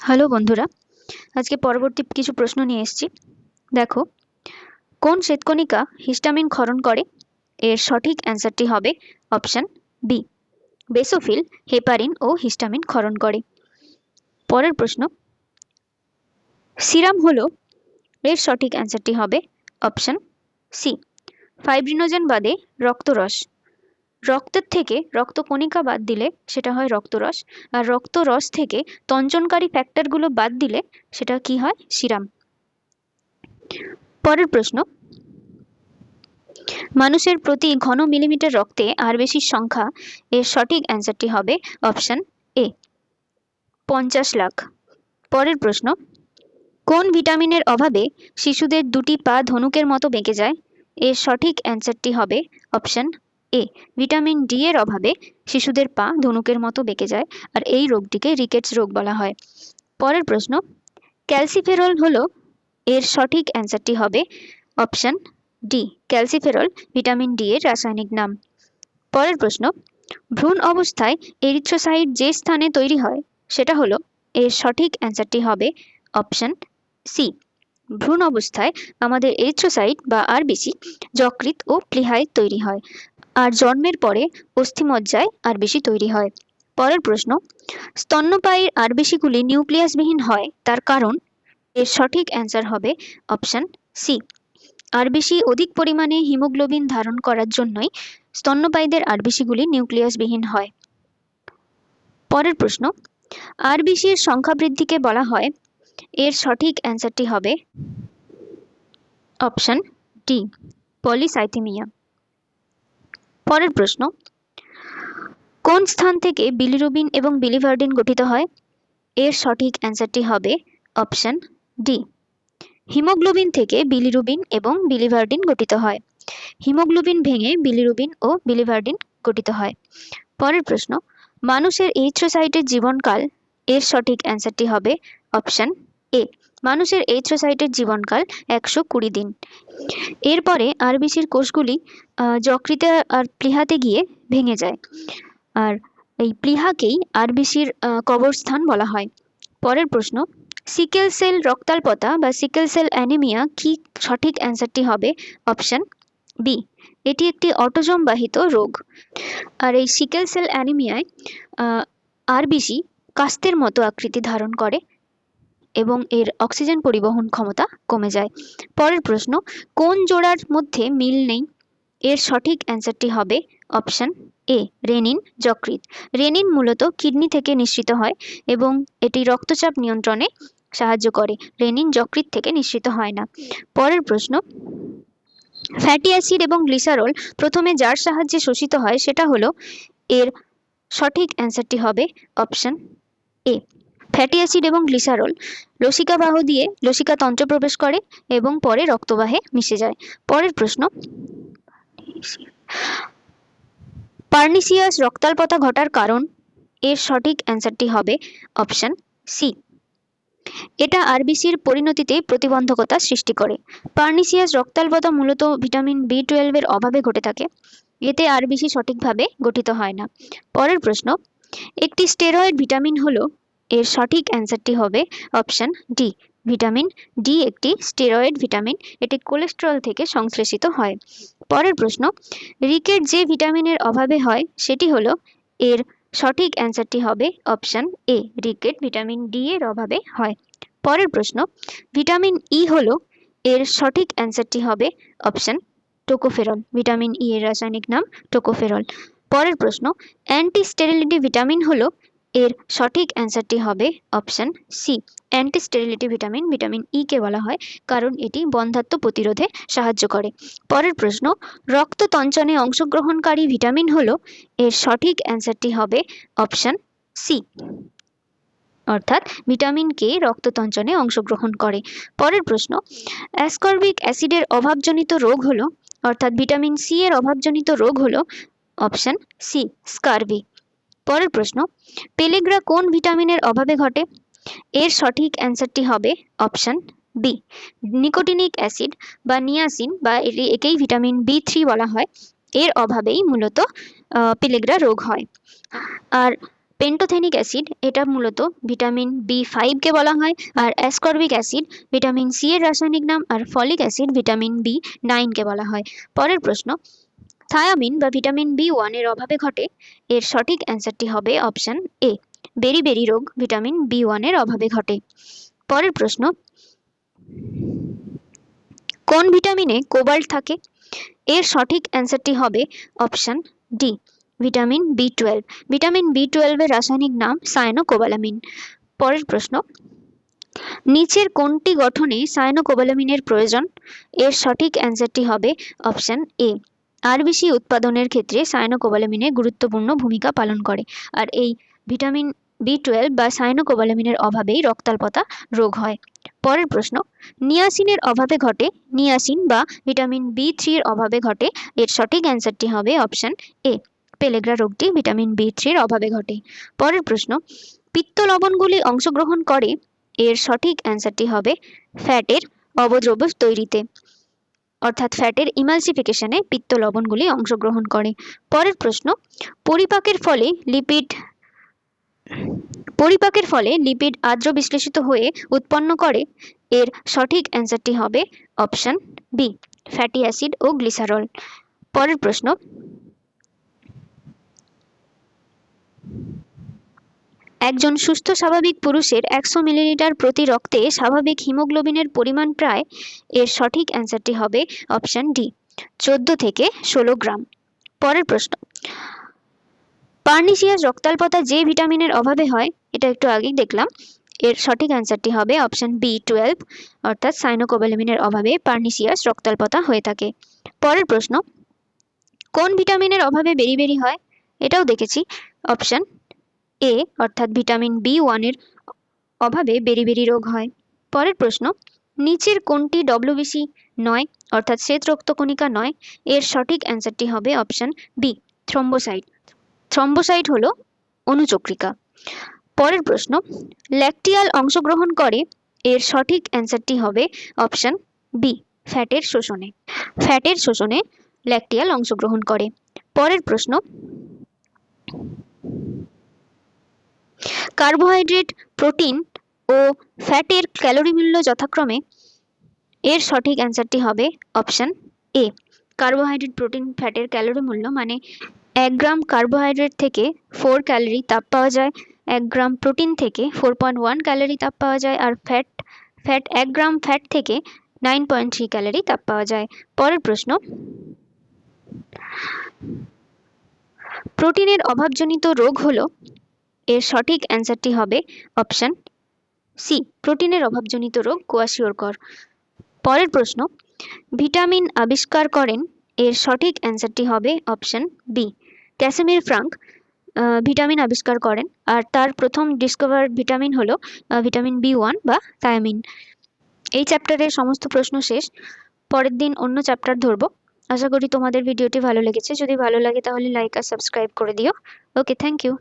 Hello বন্ধুরা, আজকে পরবর্তী কিছু প্রশ্ন নিয়ে এসেছি। দেখো, কোন শ্বেতকণিকা হিস্টামিন ক্ষরণ করে? এর সঠিক অ্যান্সারটি হবে অপশন বি, বেসোফিল হেপারিন ও হিস্টামিন ক্ষরণ করে। পরের প্রশ্ন, সিরাম হলো, এর সঠিক অ্যান্সারটি হবে অপশন সি, ফাইব্রিনোজেন বাদে রক্তরস। রক্তের থেকে রক্তকণিকা বাদ দিলে সেটা হয় রক্তরস, আর রক্তরস থেকে তঞ্চনকারী ফ্যাক্টরগুলো বাদ দিলে সেটা কি হয়? সিরাম। পরের প্রশ্ন, মানুষের প্রতি ঘন মিলিমিটার রক্তে আরবিসির সংখ্যা, এর সঠিক অ্যান্সারটি হবে অপশন এ, 50 লাখ। পরের প্রশ্ন, কোন ভিটামিনের অভাবে শিশুদের দুটি পা ধনুকের মতো বেঁকে যায়? এর সঠিক অ্যান্সারটি হবে অপশন এ, ভিটামিন ডি এর অভাবে শিশুদের পা ধনুকের মতো বেঁকে যায়, আর এই রোগটিকে রিকেটস রোগ বলা হয়। পরের প্রশ্ন, ক্যালসিফেরল হলো, এর সঠিক অ্যান্সারটি হবে option D, calciferol vitamin D এর রাসায়নিক নাম। পরের প্রশ্ন, ভ্রূণ অবস্থায় এরিথ্রোসাইট যে স্থানে তৈরি হয় সেটা হলো, এর সঠিক অ্যান্সারটি হবে অপশন সি, ভ্রূণ অবস্থায় আমাদের এরিথ্রোসাইট বা আরবিসি যকৃৎ ও প্লীহায় তৈরি হয়, আর জন্মের পরে অস্থিমজ্জায় আরবিসি তৈরি হয়। পরের প্রশ্ন, স্তন্যপায়ীর আরবিসিগুলি নিউক্লিয়াসবিহীন হয় তার কারণ? এর সঠিক অ্যান্সার হবে অপশন সি, আরবিসি অধিক পরিমাণে হিমোগ্লোবিন ধারণ করার জন্যই স্তন্যপায়ীদের আরবিসিগুলি নিউক্লিয়াসবিহীন হয়। পরের প্রশ্ন, আরবিসির সংখ্যা বৃদ্ধিকে বলা হয়? এর সঠিক অ্যান্সারটি হবে অপশন ডি, পলিসাইথেমিয়া। পরের প্রশ্ন, কোন স্থান থেকে বিলিরুবিন এবং বিলিভার্ডিন গঠিত হয়? এর সঠিক অ্যান্সারটি হবে অপশন ডি, হিমোগ্লোবিন থেকে বিলিরুবিন এবং বিলিভার্ডিন গঠিত হয়। হিমোগ্লোবিন ভেঙে বিলিরুবিন ও বিলিভার্ডিন গঠিত হয়। পরের প্রশ্ন, মানুষের এরিথ্রোসাইটের জীবনকাল? এর সঠিক অ্যান্সারটি হবে অপশন এ, মানুষের এরিথ্রোসাইটের জীবনকাল 120 দিন। এরপরে আরবিসির কোষগুলি যকৃতে আর প্লীহাতে গিয়ে ভেঙে যায়, আর এই প্লীহাকেই আরবিসির কবরস্থান বলা হয়। পরের প্রশ্ন, সিকেল সেল রক্তাল্পতা বা সিকেল সেল অ্যানিমিয়া কি? সঠিক অ্যান্সারটি হবে অপশন বি, এটি একটি অটোজোম বাহিত রোগ, আর এই সিকেল সেল অ্যানিমিয়ায় আরবিসি কাস্তের মতো আকৃতি ধারণ করে এবং এর অক্সিজেন পরিবহন ক্ষমতা কমে যায়। পরের প্রশ্ন, কোন জোড়ার মধ্যে মিল নেই? এর সঠিক অ্যান্সারটি হবে অপশন এ, রেনিন যকৃৎ। রেনিন মূলত কিডনি থেকে নিঃসৃত হয় এবং এটি রক্তচাপ নিয়ন্ত্রণে সাহায্য করে, রেনিন যকৃৎ থেকে নিঃসৃত হয় না। পরের প্রশ্ন, ফ্যাটি অ্যাসিড এবং গ্লিসারল প্রথমে যার সাহায্যে শোষিত হয় সেটা হলো? এর সঠিক অ্যান্সারটি হবে অপশন এ, ফ্যাটি অ্যাসিড এবং গ্লিসারল লসিকাবাহ দিয়ে লসিকাতন্ত্রে প্রবেশ করে এবং পরে রক্তবাহে মিশে যায়। পরের প্রশ্ন, পার্নিসিয়াস রক্তাল্পতা ঘটার কারণ? এর সঠিক অ্যান্সারটি হবে অপশন সি, এটা আরবিসির পরিণতিতে প্রতিবন্ধকতা সৃষ্টি করে। পার্নিসিয়াস রক্তাল্পতা মূলত ভিটামিন B12 এর অভাবে ঘটে থাকে, এতে আরবিসি সঠিকভাবে গঠিত হয় না। পরের প্রশ্ন, একটি স্টেরয়েড ভিটামিন হলো? এর সঠিক অ্যান্সারটি হবে অপশন ডি, ভিটামিন ডি একটি স্টেরয়েড ভিটামিন, এটি কোলেস্টেরল থেকে সংশ্লেষিত হয়। পরের প্রশ্ন, রিকেট যে ভিটামিনের অভাবে হয় সেটি হলো? এর সঠিক অ্যান্সারটি হবে option A, rickets vitamin D এর অভাবে হয়। পরের প্রশ্ন, ভিটামিন ই হলো? এর সঠিক অ্যান্সারটি হবে অপশন টোকোফেরল, ভিটামিন ই এর রাসায়নিক নাম টোকোফেরল। পরের প্রশ্ন, অ্যান্টি স্টেরিলিটি ভিটামিন হলো? এর সঠিক অ্যান্সারটি হবে option C, anti sterility vitamin vitamin E কে বলা হয় কারণ এটি বন্ধ্যাত্ব প্রতিরোধে সাহায্য করে। পরের প্রশ্ন, রক্ত তঞ্চনে অংশগ্রহণকারী ভিটামিন হলো? এর সঠিক অ্যান্সারটি হবে অপশন সি, অর্থাৎ ভিটামিন কে রক্ততঞ্চনে অংশগ্রহণ করে। পরের প্রশ্ন, অ্যাসকর্বিক অ্যাসিডের অভাবজনিত রোগ হলো, অর্থাৎ ভিটামিন সি এর অভাবজনিত রোগ হলো অপশন সি, স্কারভি। পরের প্রশ্ন, পেলেগ্রা কোন ভিটামিনের অভাবে ঘটে? এর সঠিক অ্যান্সারটি হবে অপশন বি, নিকোটিনিক অ্যাসিড বা নিয়াসিন বা একেই ভিটামিন B3 বলা হয়, এর অভাবেই মূলত পেলেগ্রা রোগ হয়। আর পেন্টোথেনিক অ্যাসিড এটা মূলত ভিটামিন B5 কে বলা হয়, আর অ্যাসকর্বিক অ্যাসিড ভিটামিন সি এর রাসায়নিক নাম, আর ফলিক অ্যাসিড ভিটামিন B9 কে বলা হয়। পরের প্রশ্ন, থায়ামিন বা ভিটামিন B1 এর অভাবে ঘটে। এর সঠিক অ্যান্সারটি হবে অপশন এ, বেরি রোগ ভিটামিন B1 এর অভাবে ঘটে। পরের প্রশ্ন, কোন ভিটামিনে কোবাল্ট থাকে? এর সঠিক অ্যান্সারটি হবে option D, vitamin B12। Vitamin B12 এর রাসায়নিক নাম সায়ানোকোবালামিন। পরের প্রশ্ন, নিচের কোনটি গঠনে সায়ানোকোবালামিনের প্রয়োজন? এর সঠিক অ্যান্সারটি হবে অপশন এ, আরবিসি উৎপাদনের ক্ষেত্রে সায়ানোকোবালামিনের গুরুত্বপূর্ণ ভূমিকা পালন করে। আর এই ভিটামিন B12 বা সায়ানোকোবালামিনের অভাবেই রক্তাল্পতা রোগ হয়। পরের প্রশ্ন, নিয়াসিনের অভাবে ঘটে। নিয়াসিন বা ভিটামিন B3 এর অভাবে ঘটে। এর সঠিক অ্যান্সারটি হবে অপশন এ, পেলেগ্রা রোগটি ভিটামিন B3 এর অভাবে ঘটে। পরের প্রশ্ন, পিত্ত লবণগুলি অংশগ্রহণ করে। এর সঠিক অ্যান্সারটি হবে ফ্যাটের অবদ্রব্য তৈরিতে, অর্থাৎ ফ্যাটের ইমালসিফিকেশনে পিত্ত লবণগুলি অংশগ্রহণ করে। পরের প্রশ্ন, পরিপাকের ফলে লিপিড আদ্র বিশ্লেষিত হয়ে উৎপন্ন করে। এর সঠিক অ্যান্সারটি হবে অপশন বি, ফ্যাটি অ্যাসিড ও গ্লিসারল। পরের প্রশ্ন, একজন সুস্থ স্বাভাবিক পুরুষের 100 মিলিলিটার প্রতি রক্তে স্বাভাবিক হিমোগ্লোবিনের পরিমাণ প্রায়। এর সঠিক অ্যান্সারটি হবে অপশন ডি, 14 থেকে 16 গ্রাম। পরের প্রশ্ন, পার্নিসিয়াস রক্তাল্পতা যে ভিটামিনের অভাবে হয়, এটা একটু আগেই দেখলাম। এর সঠিক অ্যান্সারটি হবে অপশন B12, অর্থাৎ সায়ানোকোবালামিনের অভাবে পার্নিসিয়াস রক্তাল্পতা হয়ে থাকে। পরের প্রশ্ন, কোন ভিটামিনের অভাবে বেরি হয়? এটাও দেখেছি, অপশন এ, অর্থাৎ ভিটামিন B1 এর অভাবে বেরি রোগ হয়। পরের প্রশ্ন, নিচের কোনটি WBC নয়, অর্থাৎ শ্বেত রক্তকণিকা নয়? এর সঠিক অ্যান্সারটি হবে অপশন বি, থ্রম্বোসাইট। থ্রম্বোসাইট হলো অনুচক্রিকা। পরের প্রশ্ন, ল্যাকটিয়াল অংশগ্রহণ করে। এর সঠিক অ্যান্সারটি হবে অপশন বি, ফ্যাটের শোষণে। ফ্যাটের শোষণে ল্যাকটিয়াল অংশগ্রহণ করে। পরের প্রশ্ন, কার্বোহাইড্রেট, প্রোটিন ও ফ্যাটের ক্যালোরি মূল্য যথাক্রমে। এর সঠিক অ্যান্সারটি হবে অপশন এ, কার্বোহাইড্রেট, প্রোটিন, ফ্যাটের ক্যালোরি মূল্য মানে 1 গ্রাম কার্বোহাইড্রেট থেকে 4 ক্যালোরি তাপ পাওয়া যায়, 1 গ্রাম প্রোটিন থেকে 4.1 ক্যালোরি তাপ পাওয়া যায়, আর 1 গ্রাম ফ্যাট থেকে 9.3 ক্যালোরি তাপ পাওয়া যায়। পরের প্রশ্ন, প্রোটিনের অভাবজনিত রোগ হলো। এর সঠিক অ্যান্সারটি হবে অপশন সি, প্রোটিনের অভাবজনিত রোগ কোয়াশিওরকর। পরের প্রশ্ন, ভিটামিন আবিষ্কার করেন। এর সঠিক অ্যান্সারটি হবে option B, Casimir Frank vitamin আবিষ্কার করেন, আর তার প্রথম ডিসকভার ভিটামিন হলো ভিটামিন B1 বা থায়ামিন। এই চ্যাপ্টারের সমস্ত প্রশ্ন শেষ। পরের দিন অন্য চ্যাপ্টার ধরবো। আশা করি তোমাদের ভিডিওটি ভালো লেগেছে। যদি ভালো লাগে তাহলে লাইক আর সাবস্ক্রাইব করে দিও। ওকে, থ্যাংক ইউ।